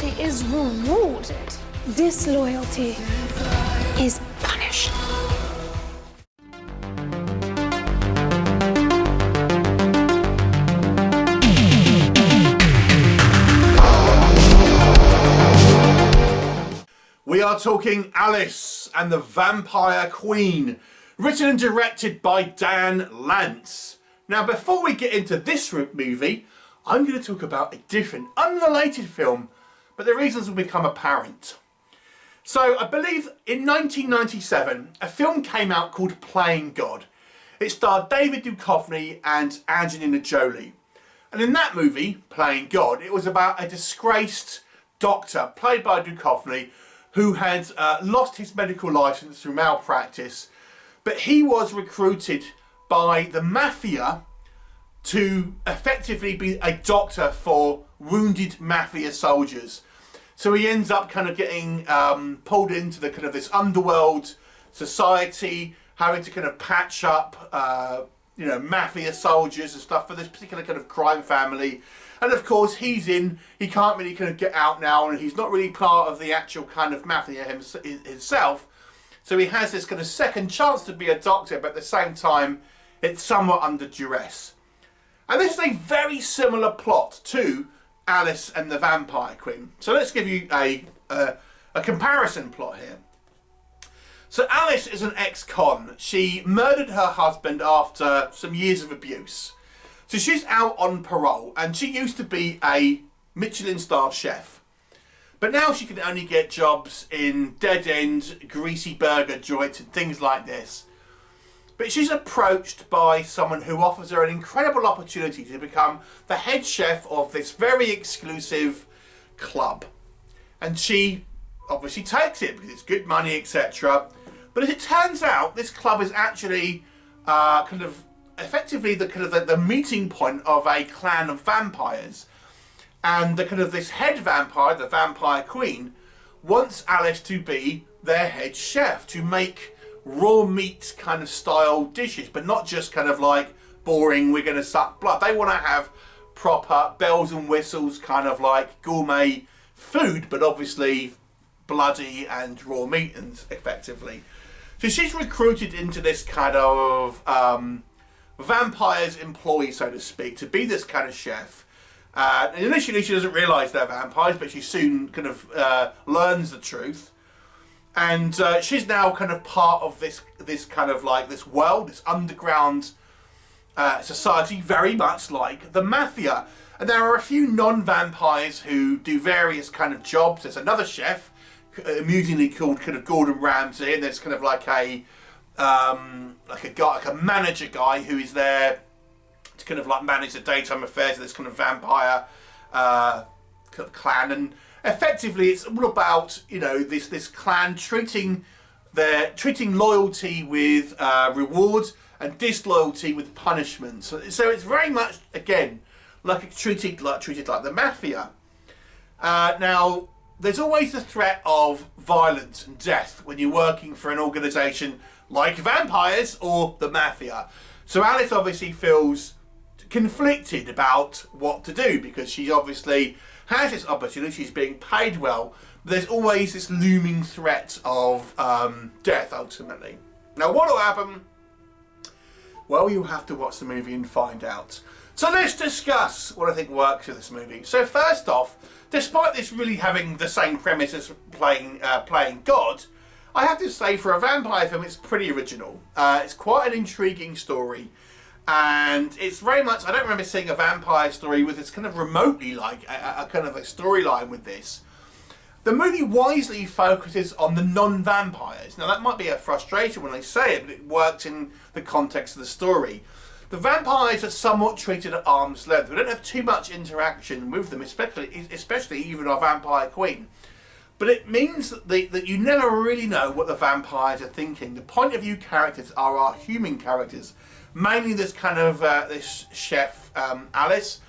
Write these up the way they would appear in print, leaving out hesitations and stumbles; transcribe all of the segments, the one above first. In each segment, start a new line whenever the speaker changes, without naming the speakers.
Loyalty is rewarded. Disloyalty is punished.
We are talking Alice and the Vampire Queen, written and directed by Dan Lantz. Now, before we get into this movie, I'm going to talk about a different, unrelated film, but the reasons will become apparent. So, I believe in 1997, a film came out called Playing God. It starred David Duchovny and Angelina Jolie. And in that movie, Playing God, it was about a disgraced doctor, played by Duchovny, who had lost his medical license through malpractice, but he was recruited by the mafia to effectively be a doctor for wounded mafia soldiers. So he ends up kind of getting pulled into the kind of this underworld society, having to kind of patch up, mafia soldiers and stuff for this particular kind of crime family. And of course, he can't really kind of get out now, and he's not really part of the actual kind of mafia himself. So he has this kind of second chance to be a doctor, but at the same time, it's somewhat under duress. And this is a very similar plot to Alice and the Vampire Queen. So let's give you a comparison plot here. So Alice is an ex-con. She murdered her husband after some years of abuse. So she's out on parole, and she used to be a Michelin star chef. But now she can only get jobs in dead-end, greasy burger joints and things like this. But she's approached by someone who offers her an incredible opportunity to become the head chef of this very exclusive club. And she obviously takes it because it's good money, etc. But as it turns out, this club is actually effectively the meeting point of a clan of vampires. And the kind of this head vampire, the Vampire Queen, wants Alice to be their head chef, to make raw meat kind of style dishes, but not just kind of like boring, we're going to suck blood. They want to have proper bells and whistles kind of like gourmet food, but obviously bloody and raw meat, and effectively. So she's recruited into this kind of vampire's employee, so to speak, to be this kind of chef. And initially she doesn't realise they're vampires, but she soon kind of learns the truth. And she's now kind of part of this kind of like this world, this underground society, very much like the mafia. And there are a few non-vampires who do various kind of jobs. There's another chef, amusingly called kind of Gordon Ramsay, and there's kind of like a manager guy who is there to kind of like manage the daytime affairs of this kind of vampire kind of clan. And effectively, it's all about this clan treating loyalty with rewards and disloyalty with punishment. So it's very much again treated like the mafia. Now, there's always the threat of violence and death when you're working for an organisation like vampires or the mafia. So Alice obviously feels conflicted about what to do, because she obviously has this opportunity, she's being paid well, but there's always this looming threat of death ultimately. Now, what will happen? Well, you'll have to watch the movie and find out. So let's discuss what I think works in this movie. So first off, despite this really having the same premise as playing God, I have to say for a vampire film it's pretty original. It's quite an intriguing story, and it's very much, I don't remember seeing a vampire story with this kind of remotely like a kind of a storyline with this. The movie wisely focuses on the non-vampires. Now that might be a frustration when I say it, but it works in the context of the story. The vampires are somewhat treated at arm's length. We don't have too much interaction with them, especially even our Vampire Queen. But it means that you never really know what the vampires are thinking. The point of view characters are our human characters. Mainly this kind of, this chef, Alice,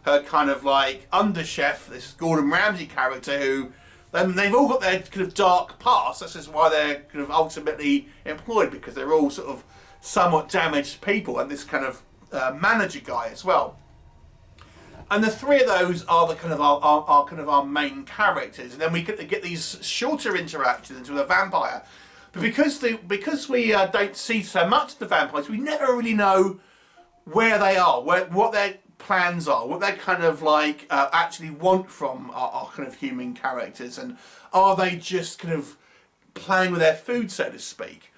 her kind of like under chef, this Gordon Ramsay character who, they've all got their kind of dark past. That's just why they're kind of ultimately employed, because they're all sort of somewhat damaged people, and this kind of manager guy as well. And the three of those are the kind of our main characters, and then we get these shorter interactions with a vampire. But because we don't see so much of the vampires, we never really know where they are, what their plans are, what they kind of like actually want from our kind of human characters, and are they just kind of playing with their food, so to speak.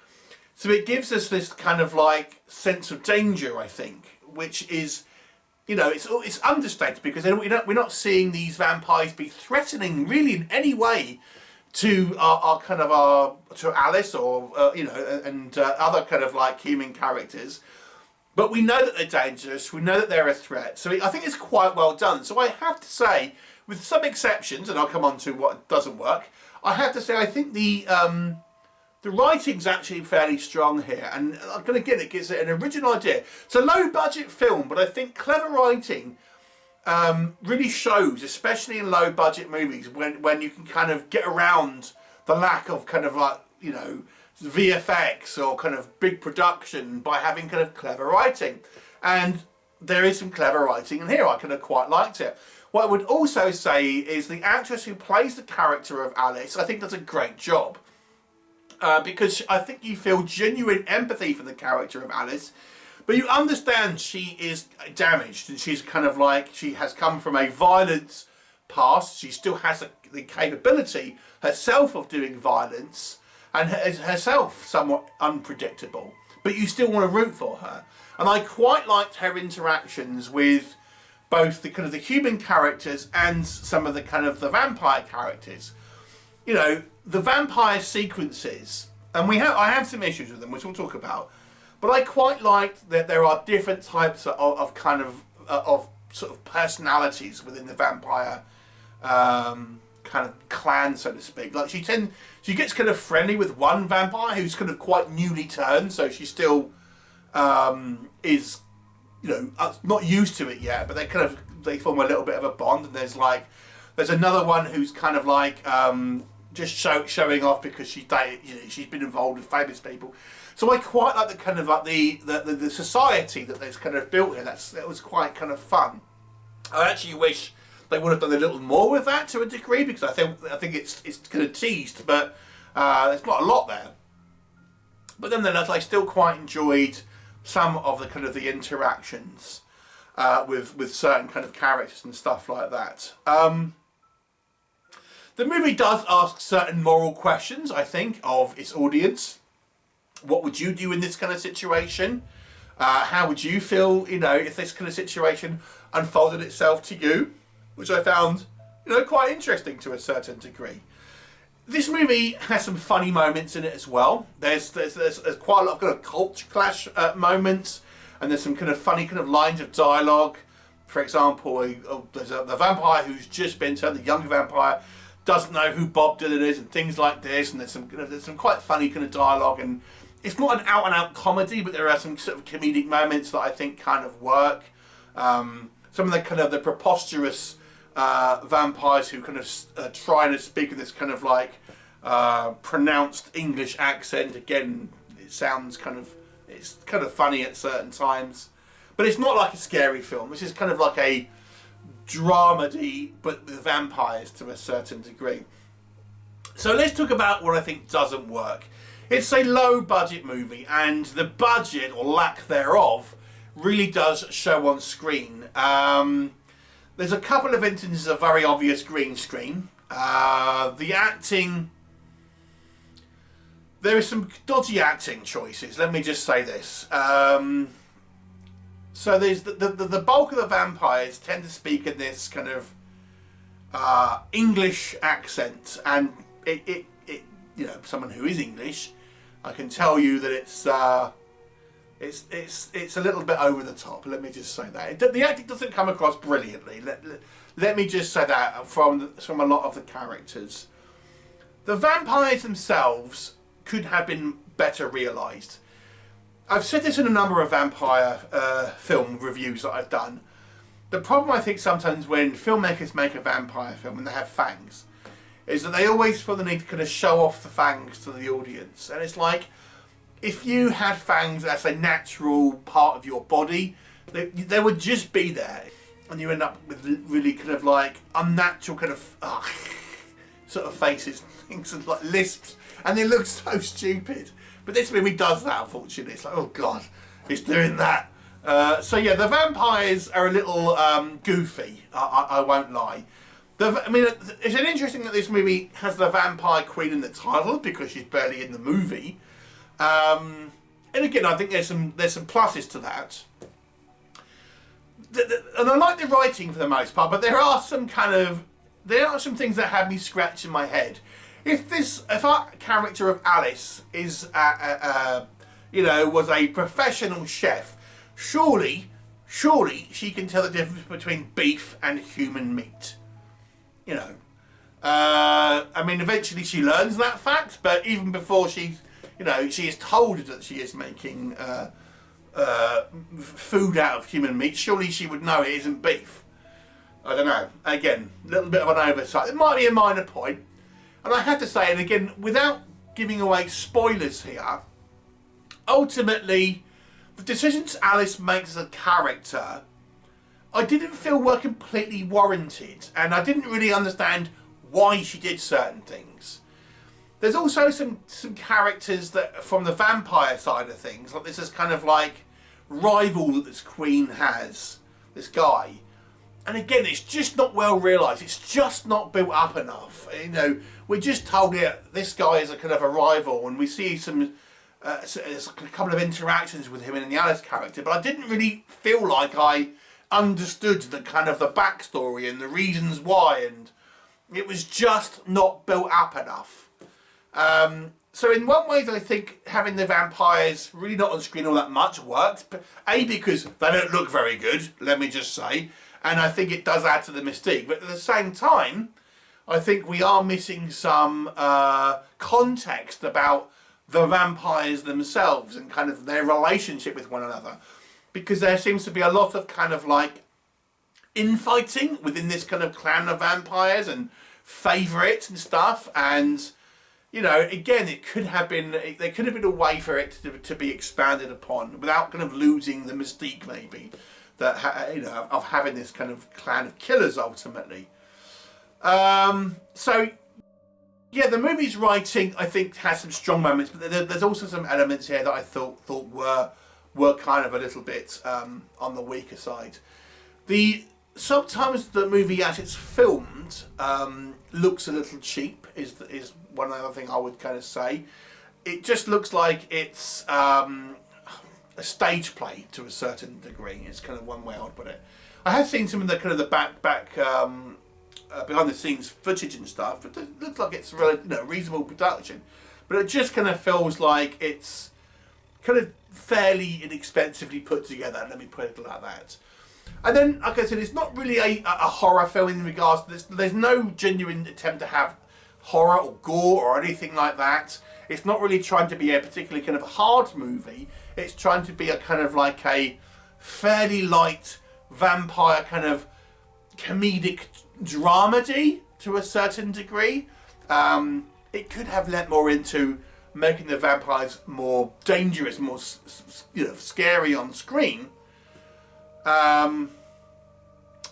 So it gives us this kind of like sense of danger, I think, which is, you know, it's understated, because we're not seeing these vampires be threatening really in any way to to Alice or you know, and other kind of like human characters. But we know that they're dangerous. We know that they're a threat. So I think it's quite well done. So I have to say, with some exceptions, and I'll come on to what doesn't work, I have to say I think the writing's actually fairly strong here, and again, it gives it an original idea. It's a low-budget film, but I think clever writing really shows, especially in low-budget movies, when you can kind of get around the lack of kind of like, you know, VFX or kind of big production by having kind of clever writing. And there is some clever writing in here. I kind of quite liked it. What I would also say is the actress who plays the character of Alice, I think does a great job. Because I think you feel genuine empathy for the character of Alice, but you understand she is damaged, and she's kind of like, she has come from a violent past. She still has the capability herself of doing violence, and is herself somewhat unpredictable, but you still want to root for her. And I quite liked her interactions with both the kind of the human characters and some of the kind of the vampire characters. You know, the vampire sequences, and I have some issues with them, which we'll talk about, but I quite liked that there are different types of kind of sort of personalities within the vampire kind of clan, so to speak. Like she gets kind of friendly with one vampire who's kind of quite newly turned, so she still is, you know, not used to it yet, but they form a little bit of a bond. And there's another one who's kind of like just showing off because she's been involved with famous people. So I quite like the kind of like the society that there's kind of built here. That was quite kind of fun. I actually wish they would have done a little more with that to a degree, because I think it's kind of teased, but there's not a lot there. But nonetheless, I still quite enjoyed some of the kind of the interactions with certain kind of characters and stuff like that. The movie does ask certain moral questions, I think, of its audience. What would you do in this kind of situation? How would you feel, you know, if this kind of situation unfolded itself to you? Which I found, you know, quite interesting to a certain degree. This movie has some funny moments in it as well. There's quite a lot of kind of culture clash moments, and there's some kind of funny kind of lines of dialogue. For example, there's the vampire who's just been turned, the younger vampire, doesn't know who Bob Dylan is, and things like this. And there's some quite funny kind of dialogue, and it's not an out-and-out comedy, but there are some sort of comedic moments that I think kind of work. Some of the kind of the preposterous vampires who kind of trying to speak in this kind of like pronounced English accent. Again, it's kind of funny at certain times, but it's not like a scary film. This is kind of like a dramedy, but with vampires to a certain degree. So let's talk about what I think doesn't work. It's a low budget movie, and the budget or lack thereof really does show on screen. There's a couple of instances of very obvious green screen. The acting, there is some dodgy acting choices, let me just say this. So there's the bulk of the vampires tend to speak in this kind of English accent, and it you know, someone who is English, I can tell you that it's a little bit over the top. Let me just say that the acting doesn't come across brilliantly. Let me just say that from a lot of the characters. The vampires themselves could have been better realised. I've said this in a number of vampire film reviews that I've done. The problem I think sometimes when filmmakers make a vampire film and they have fangs is that they always feel the need to kind of show off the fangs to the audience. And it's like, if you had fangs as a natural part of your body, they would just be there. and you end up with really kind of like unnatural kind of sort of faces, things and like lisps, and they look so stupid. But this movie does that, unfortunately. It's like, oh god, it's doing that. So yeah, the vampires are a little goofy. I won't lie. I mean, it's an interesting that this movie has the vampire queen in the title because she's barely in the movie. And again, I think there's some pluses to that. And I like the writing for the most part, but there are some things that have me scratching my head. If our character of Alice is was a professional chef, surely she can tell the difference between beef and human meat. I mean, eventually she learns that fact, but even before she is told that she is making food out of human meat, surely she would know it isn't beef. I don't know. Again, a little bit of an oversight. It might be a minor point. And I have to say, and again, without giving away spoilers here, ultimately, the decisions Alice makes as a character, I didn't feel were completely warranted. And I didn't really understand why she did certain things. There's also some characters that, from the vampire side of things, like this is kind of like rival that this queen has, this guy. And again, it's just not well realised. It's just not built up enough. We're just told this guy is a kind of a rival, and we see a couple of interactions with him in the Alice character, but I didn't really feel like I understood the kind of the backstory and the reasons why, and it was just not built up enough. So in one way, I think having the vampires really not on screen all that much works. But because they don't look very good, let me just say, and I think it does add to the mystique. But at the same time, I think we are missing some context about the vampires themselves and kind of their relationship with one another, because there seems to be a lot of kind of like infighting within this kind of clan of vampires and favourites and stuff, and again, there could have been a way for it to be expanded upon without kind of losing the mystique, maybe, that of having this kind of clan of killers ultimately. So yeah, the movie's writing, I think, has some strong moments, but there's also some elements here that I thought were kind of a little bit on the weaker side. Sometimes the movie as it's filmed looks a little cheap, is one other thing I would kind of say. It just looks like it's a stage play to a certain degree. It's kind of one way I would put it. I have seen some of the kind of the back behind the scenes footage and stuff, but it looks like it's really reasonable production. But it just kind of feels like it's kind of fairly inexpensively put together. Let me put it like that. And then, like I said, it's not really a horror film in regards to this. There's no genuine attempt to have horror or gore or anything like that. It's not really trying to be a particularly kind of hard movie. It's trying to be a kind of like a fairly light vampire kind of comedic dramedy to a certain degree. It could have lent more into making the vampires more dangerous, more scary on screen.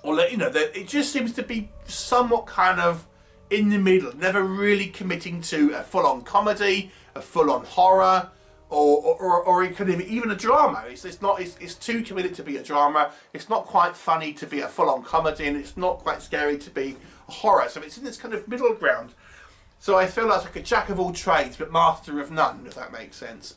It just seems to be somewhat kind of in the middle, never really committing to a full-on comedy, a full-on horror, or it could even a drama. It's too committed to be a drama. It's not quite funny to be a full-on comedy, and it's not quite scary to be a horror. So it's in this kind of middle ground. So I feel like a jack of all trades, but master of none, if that makes sense.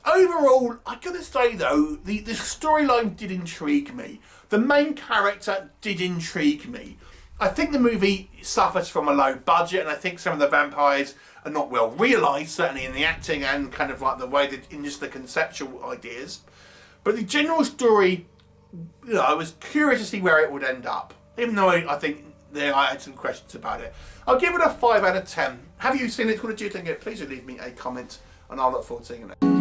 Overall, I gotta say though, the storyline did intrigue me. The main character did intrigue me. I think the movie suffers from a low budget, and I think some of the vampires are not well realised, certainly in the acting and kind of like the way that in just the conceptual ideas. But the general story, I was curious to see where it would end up, even though I think I had some questions about it. I'll give it a 5 out of 10. Have you seen it? What did you think of it? Please do leave me a comment, and I'll look forward to seeing it.